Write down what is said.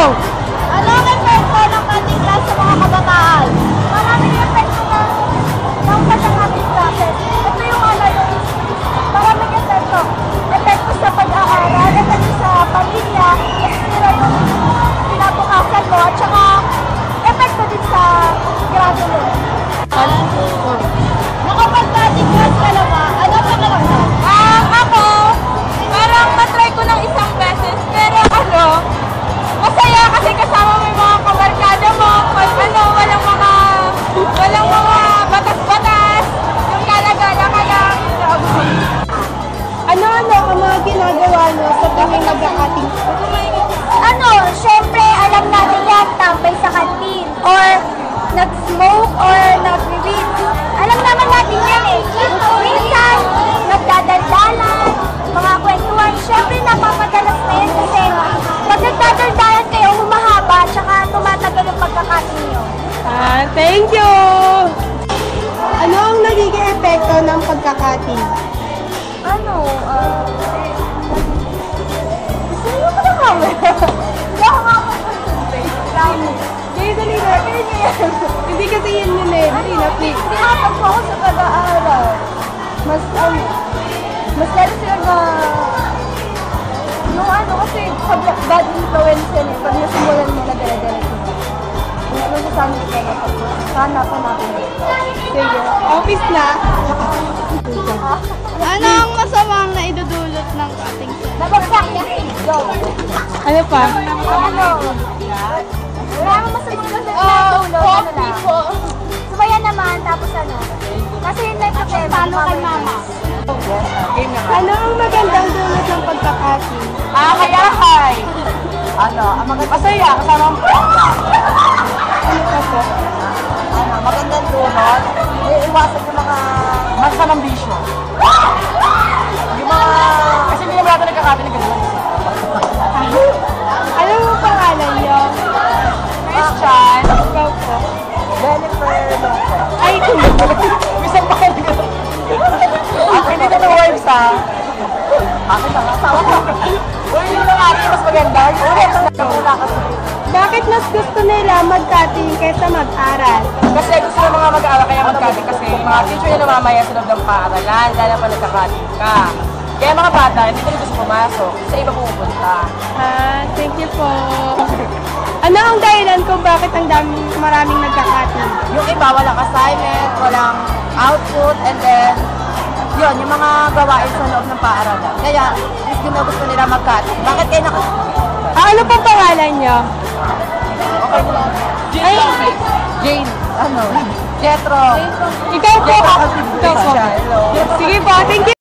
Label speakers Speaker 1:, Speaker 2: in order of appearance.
Speaker 1: Ano ang epekto ng cutting class sa mga kabataan? Maraming epekto ng cutting classes. Ito yung maraming epekto. Epekto sa pag-aaral, epekto sa pamilya, sila yung pinabukasan mo, at saka epekto din sa grado mo. Nakapag-cutting class ka na ba? Ano ka na lang na?
Speaker 2: Ako, parang matry ko ng isang beses, pero masaya kasi kasama mo yung mga kabarkada mo, walang mga batas-batas, yung gala-gala ka lang.
Speaker 1: Ano ang mga ginagawa nyo sa tuwing nag-cutting? Syempre, alam natin yan, tambay sa kantin, or nag-smoke, or nag-read. Alam naman natin yan eh. Minsan, nagdadaldalan, mga kwentuhan. Syempre, napapadalas na yan kasi pag nagdadaldalan kayo, humahaba, tsaka tumatagal yung pagkakating nyo.
Speaker 3: Thank you! Ano ang nagiging epekto ng pagkakating?
Speaker 1: Gusto nyo ko na kami? Hindi ako makapagpapagpapay.
Speaker 3: Dali na. Hindi kasi yun eh. Dali na, please.
Speaker 1: Sinapag ko ako sa pag-aaral. Mas lalo sila na yung kasi bad influence yan eh. Pag nasimulan mo na dala-dala sila. Ano sa sabi ko na hanapan natin.
Speaker 3: Sige. Office na.
Speaker 2: Ano ang masamang na idudulot ng cutting class?
Speaker 1: Nabagsak niya. Go.
Speaker 3: Ano pa?
Speaker 1: Wala akong masamang na natulog. Sumaya naman, tapos kasi yun lang kasi talo kay mama.
Speaker 3: Ano ang magandang dulot ng pagkakating?
Speaker 2: Kayahay!
Speaker 4: Ang masaya, kasama ang pwede.
Speaker 3: Ano pa po?
Speaker 4: Magandang dunod, iiwasan yung mga masamang bisyo. Yung mga, kasi hindi naman natin nagkakabi ng ganun.
Speaker 3: Ano mo pangalan niyo?
Speaker 2: Christian!
Speaker 3: Ikaw po.
Speaker 4: Jennifer Lopez.
Speaker 3: Ay,
Speaker 4: Isang pa kayo. Hindi ko words ha. Akin na asawa ko. Uy, yun ang akin mas maganda. Wala kasi.
Speaker 3: bakit mas gusto nila mag-cutting kaysa mag-aral?
Speaker 4: Kasi gusto ng mga mag-aaral kaya mag-cutting kasi mga teacher na namamaya sa loob ng paaralan, lalo pa nagka-cutting ka. Kaya mga bata, hindi ko rin gusto pumasok, sa iba pumupunta.
Speaker 3: Thank you po. Ano ang dahilan kung bakit maraming nagka-cutting?
Speaker 4: Yung iba, walang assignment, walang output, and then, yun, yung mga gawain sa loob ng paaralan. Kaya, gusto nila mag-cutting. Bakit kayo
Speaker 3: Ano pong pangalan niyo?
Speaker 4: Okay mo lang. Jane. Jethro.
Speaker 3: Ikaw po.
Speaker 4: Hello.
Speaker 3: Sige po, thank you.